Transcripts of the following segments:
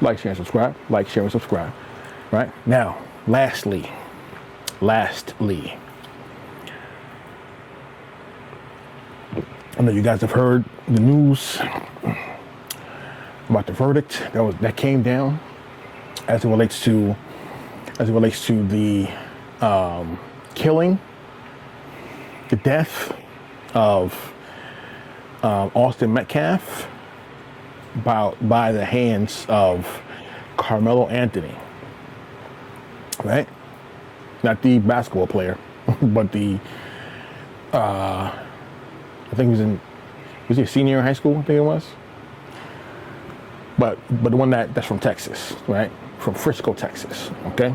Like, share, and subscribe. Like, share, and subscribe. Right? Now, lastly, I know you guys have heard the news about the verdict that came down as it relates to the killing, the death of Austin Metcalf by the hands of Karmelo Anthony, right? Not the basketball player, but the I think was he a senior in high school? I think it was. But the one that's from Texas, right? From Frisco, Texas. Okay.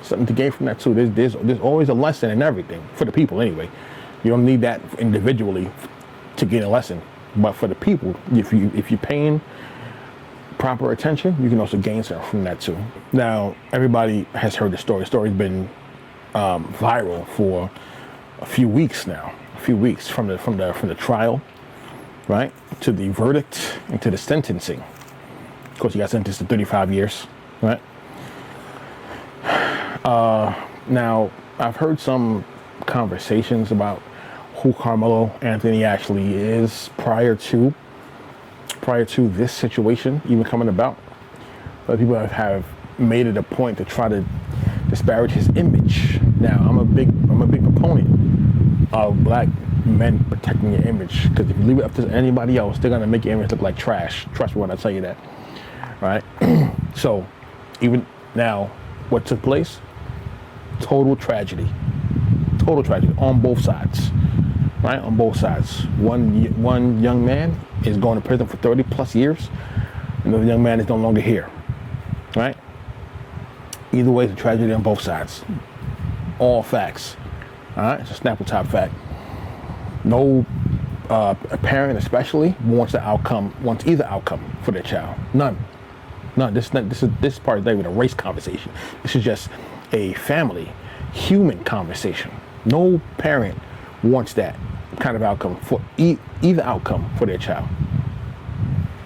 Something to gain from that too. There's always a lesson in everything for the people anyway. You don't need that individually to gain a lesson, but for the people, if you're paying proper attention, you can also gain something from that too. Now, everybody has heard the story. The story's been viral for a few weeks now. A few weeks from the trial, right, to the verdict and to the sentencing. Of course, he got sentenced to 35 years, right? Now, I've heard some conversations about who Karmelo Anthony actually is prior to this situation even coming about. But people have made it a point to try to disparage his image. Now, I'm a big proponent of black men protecting your image, because if you leave it up to anybody else, they're gonna make your image look like trash. Trust me when I tell you that, right? So, even now, what took place? Total tragedy on both sides, right? On both sides. One young man is going to prison for 30 plus years. Another young man is no longer here, right? Either way, it's a tragedy on both sides. All facts, all right? It's a Snapple top fact. No parent especially wants either outcome for their child. None. This part is not even a race conversation. This is just a family, human conversation. No parent wants that kind of outcome for either outcome for their child.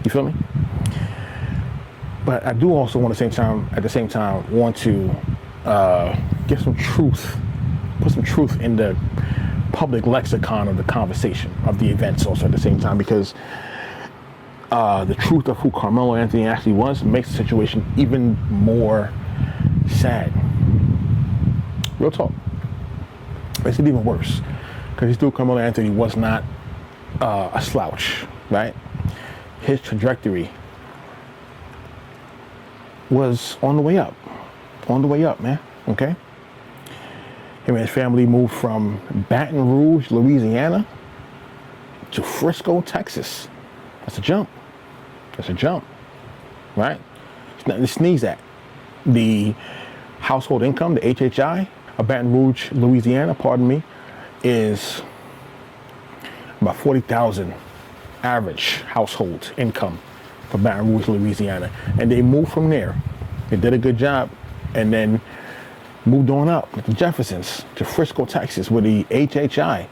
You feel me? But I do also want at the same time want to get some truth, put some truth in the public lexicon of the conversation of the events also at the same time, because the truth of who Karmelo Anthony actually was makes the situation even more sad. Real talk. Makes it even worse, because this dude Karmelo Anthony was not a slouch, right? His trajectory was on the way up, man. Okay. Him and his family moved from Baton Rouge, Louisiana, to Frisco, Texas. That's a jump, right? It's nothing to sneeze at. The household income, the HHI, of Baton Rouge, Louisiana, is about $40,000 average household income for Baton Rouge, Louisiana. And they moved from there. They did a good job, and then moved on up with the Jeffersons to Frisco, Texas, where the HHI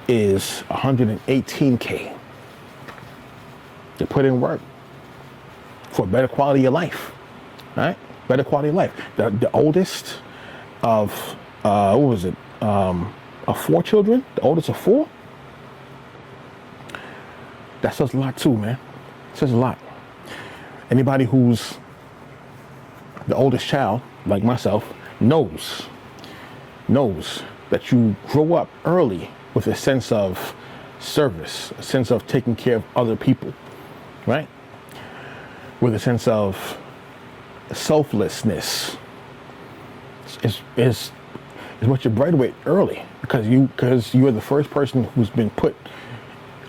is $118K. They put in work for a better quality of life, right? Better quality of life. The oldest of, of 4 children, the oldest of 4. That says a lot too, man. It says a lot. Anybody who's the oldest child, like myself, knows that you grow up early with a sense of service, a sense of taking care of other people, right? With a sense of selflessness. Is what you're bred with early, because you are the first person who's been put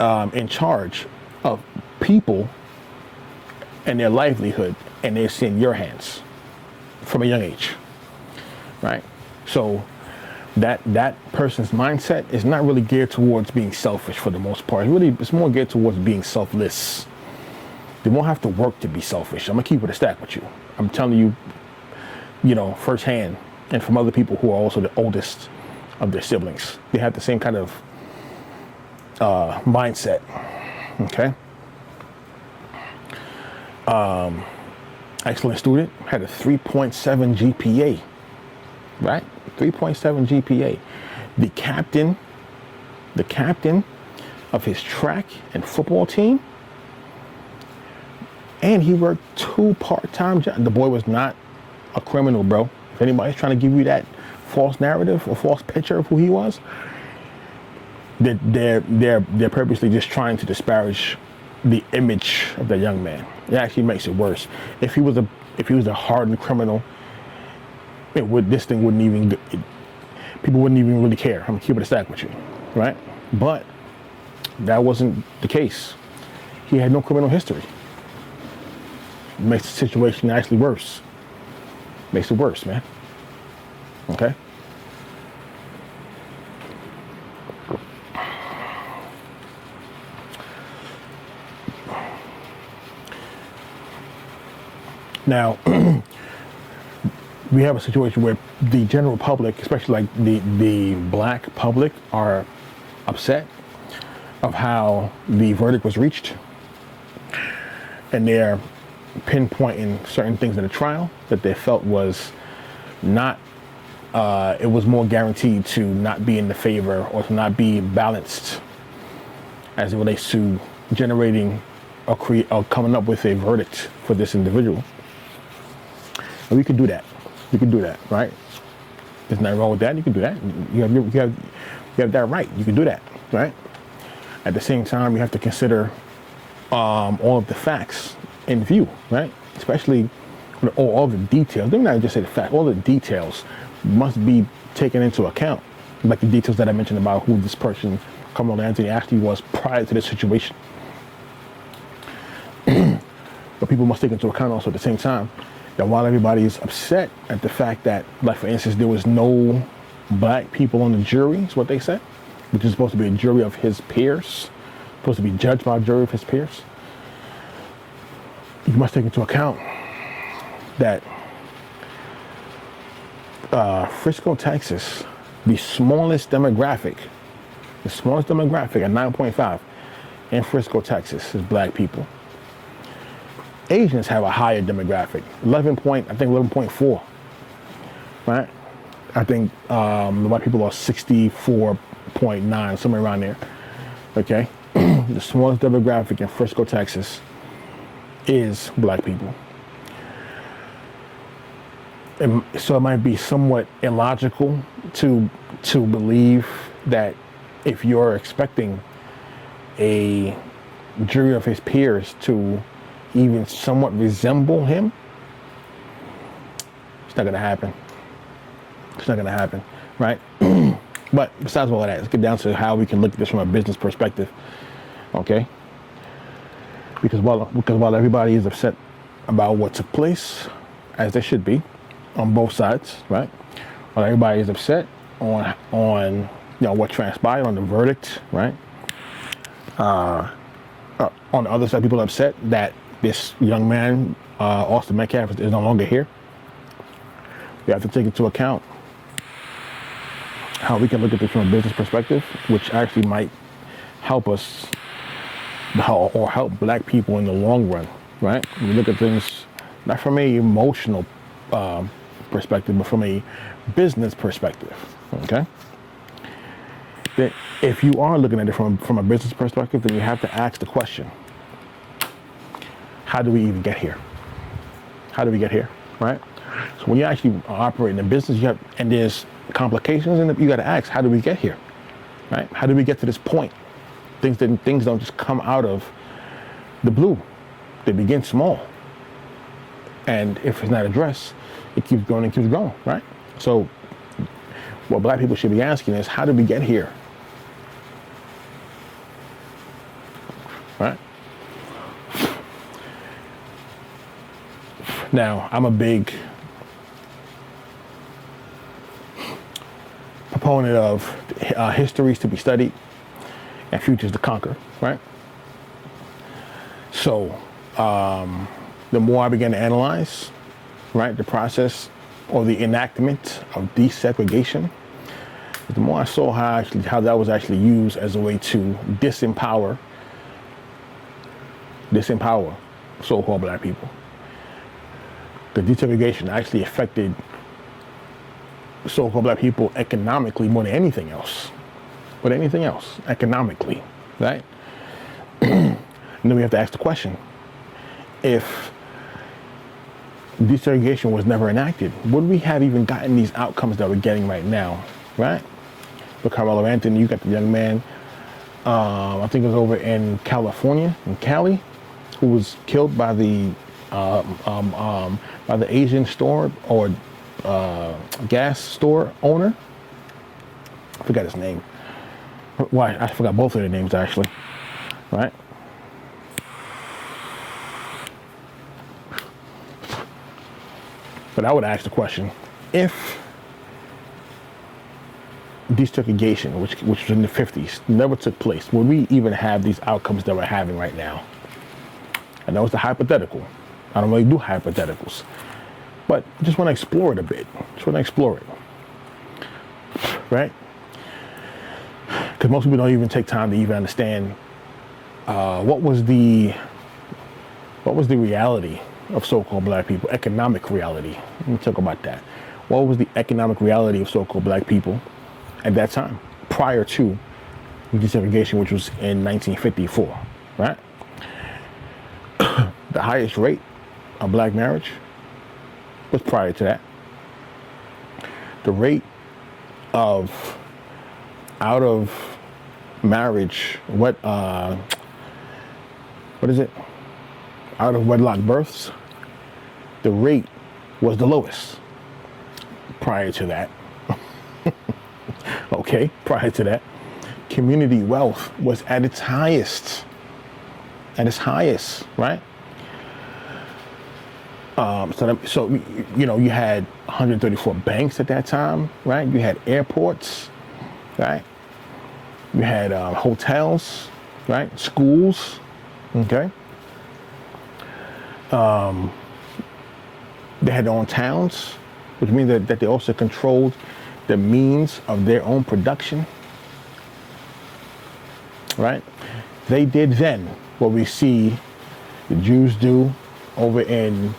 in charge of people and their livelihood, and they're in your hands from a young age, right? So that person's mindset is not really geared towards being selfish for the most part. It's more geared towards being selfless. They won't have to work to be selfish. I'm gonna keep it a stack with you. I'm telling you, firsthand, and from other people who are also the oldest of their siblings. They have the same kind of mindset, okay? excellent student, had a 3.7 GPA, right? 3.7 GPA. The captain of his track and football team, and he worked 2 part-time jobs. The boy was not a criminal, bro. If anybody's trying to give you that false narrative or false picture of who he was, they're purposely just trying to disparage the image of that young man. It actually makes it worse. If he was a hardened criminal, this thing wouldn't even, people wouldn't even really care. I'm gonna keep it a stack with you, right? But that wasn't the case. He had no criminal history. It makes the situation actually worse. Makes it worse, man. Okay? Now, we have a situation where the general public, especially like the black public, are upset of how the verdict was reached, and they're pinpointing certain things in the trial that they felt was not, it was more guaranteed to not be in the favor or to not be balanced as it relates to generating or coming up with a verdict for this individual. And we can do that. You can do that, right? There's nothing wrong with that. You can do that. You have that right. You can do that, right? At the same time, you have to consider all of the facts in view, right? Especially all the details. Let me not just say the fact. All the details must be taken into account, like the details that I mentioned about who this person, Karmelo Anthony, actually was prior to this situation. But people must take into account also at the same time that while everybody is upset at the fact that, like for instance, there was no black people on the jury, is what they said, which is supposed to be a jury of his peers, supposed to be judged by a jury of his peers, you must take into account that Frisco, Texas, the smallest demographic at 9.5 in Frisco, Texas is black people. Asians have a higher demographic, 11.4, right? I think the white people are 64.9, somewhere around there, okay? The smallest demographic in Frisco, Texas is black people. And so it might be somewhat illogical to believe that if you're expecting a jury of his peers to even somewhat resemble him, it's not gonna happen. It's not gonna happen, right? But besides all of that, let's get down to how we can look at this from a business perspective, okay? Because while everybody is upset about what took place, as they should be, on both sides, right? While everybody is upset on what transpired, on the verdict, right? On the other side, people are upset that this young man, Austin Metcalf, is no longer here. We have to take into account how we can look at this from a business perspective, which actually might help us or help black people in the long run, right? We look at things not from an emotional perspective, but from a business perspective, okay? That if you are looking at it from a business perspective, then you have to ask the question, how do we even get here? How do we get here, right? So when you actually operate in a business, and there's complications, and you got to ask, how do we get here, right? How do we get to this point? Things don't just come out of the blue. They begin small, and if it's not addressed, it keeps going and keeps growing, right? So what black people should be asking is, how did we get here, right? Now, I'm a big proponent of histories to be studied and futures to conquer, right? So the more I began to analyze, right, the process or the enactment of desegregation, the more I saw how that was actually used as a way to disempower so-called black people. The desegregation actually affected so-called black people economically more than anything else. Economically, right? And then we have to ask the question, if desegregation was never enacted, would we have even gotten these outcomes that we're getting right now, right? With Karmelo Anthony, you got the young man, I think it was over in California, in Cali, who was killed by the Asian store or gas store owner. I forgot his name. Why? I forgot both of their names actually, right? But I would ask the question, if desegregation, which was in the 50s, never took place, would we even have these outcomes that we're having right now? I know it's a hypothetical. I don't really do hypotheticals, but I just want to explore it a bit. Right? Because most people don't even take time to even understand what was the reality of so-called black people, economic reality. Let me talk about that. What was the economic reality of so-called black people at that time, prior to desegregation, which was in 1954, right? The highest rate of black marriage was prior to that. The rate of out of marriage, what is it? Out of wedlock births, the rate was the lowest prior to that. Okay, prior to that. Community wealth was at its highest, right? So you know, you had 134 banks at that time, right? You had airports, right? You had hotels, right? Schools, okay? They had their own towns, which means that they also controlled the means of their own production, right? They did then what we see the Jews do over in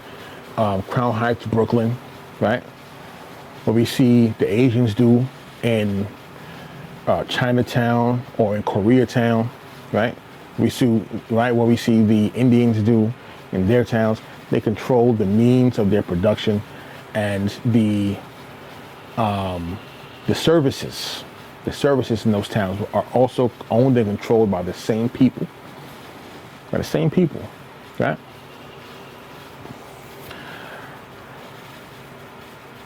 Crown Heights, Brooklyn, right? What we see the Asians do in Chinatown or in Koreatown, right? What we see the Indians do in their towns. They control the means of their production, and the services in those towns are also owned and controlled by the same people. Right?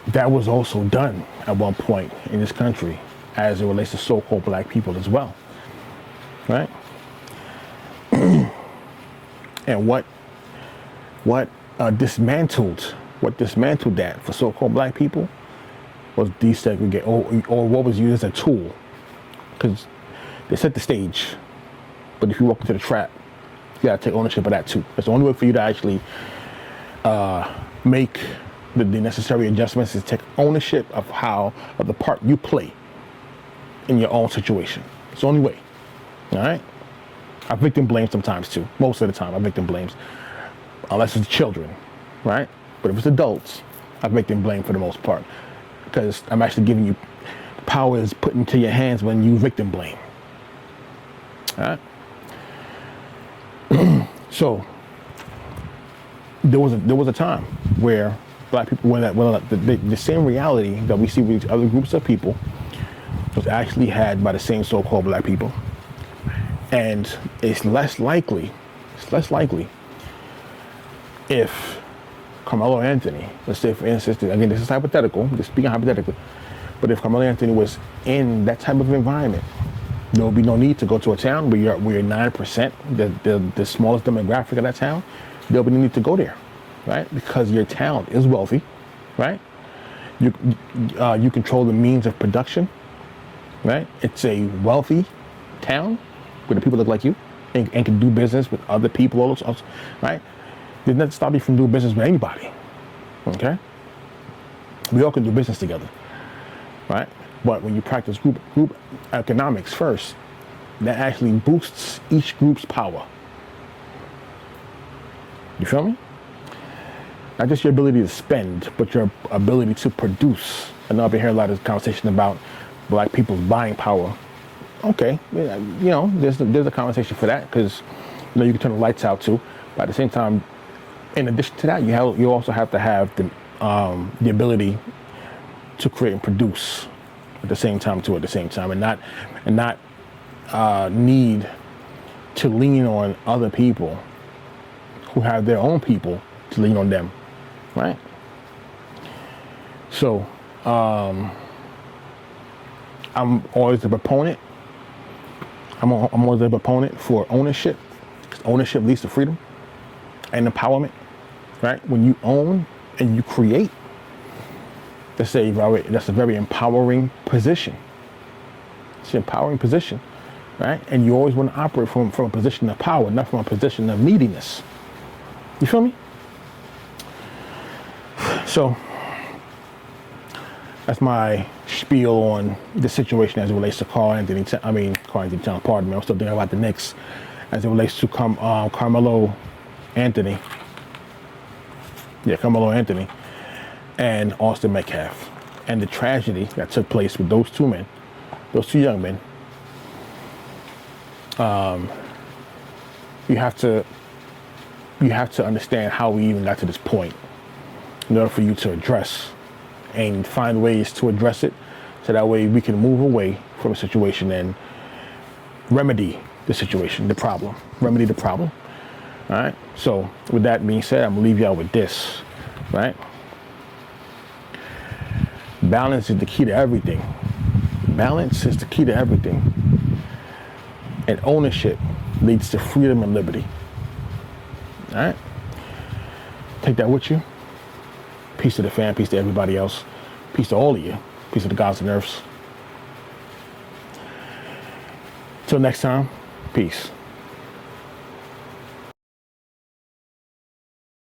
That was also done at one point in this country as it relates to so-called black people as well, right? And what dismantled that for so-called black people was desegregate, or what was used as a tool, because they set the stage, but if you walk into the trap, you gotta take ownership of that too. That's the only way for you to actually make the necessary adjustments, is take ownership of the part you play in your own situation. It's the only way. All right? I victim blame sometimes too. Most of the time I victim blames, unless it's children, right? But if it's adults, I victim blame for the most part, because I'm actually giving you power is put into your hands when you victim blame. All right? So there was a time where black people, the same reality that we see with these other groups of people was actually had by the same so-called black people. And it's less likely if Karmelo Anthony, let's say for instance, again, this is hypothetical, just speaking hypothetically, but if Karmelo Anthony was in that type of environment, there would be no need to go to a town where we're 9%, the smallest demographic of that town. There would be no need to go there, right? Because your town is wealthy, right? You control the means of production, right? It's a wealthy town where the people look like you and can do business with other people also, right? There's nothing to stop you from doing business with anybody, okay? We all can do business together, right? But when you practice group economics first, that actually boosts each group's power. You feel me? Not just your ability to spend, but your ability to produce. I know I've been hearing a lot of conversation about black people's buying power. Okay, there's a conversation for that, because you can turn the lights out too. But at the same time, in addition to that, you also have to have the ability to create and produce at the same time too. At the same time, and not need to lean on other people who have their own people to lean on them, right? So I'm always a proponent. I'm always a proponent for ownership. Ownership leads to freedom and empowerment, right? When you own and you create, that's a very empowering position. It's an empowering position, right? And you always want to operate from a position of power, not from a position of neediness. You feel me? So that's my spiel on the situation as it relates to Carl Anthony Towns. Pardon me. I'm still thinking about the Knicks as it relates to Karmelo Anthony. Yeah, Karmelo Anthony and Austin Metcalf, and the tragedy that took place with those two young men. You have to understand how we even got to this point in order for you to address and find ways to address it, so that way we can move away from a situation and remedy the situation, remedy the problem. All right. So with that being said, I'm gonna leave y'all with this, right? Balance is the key to everything. Balance is the key to everything. And ownership leads to freedom and liberty. All right. Take that with you. Peace to the fan, peace to everybody else. Peace to all of you. Peace to the gods and earths. Till next time, peace.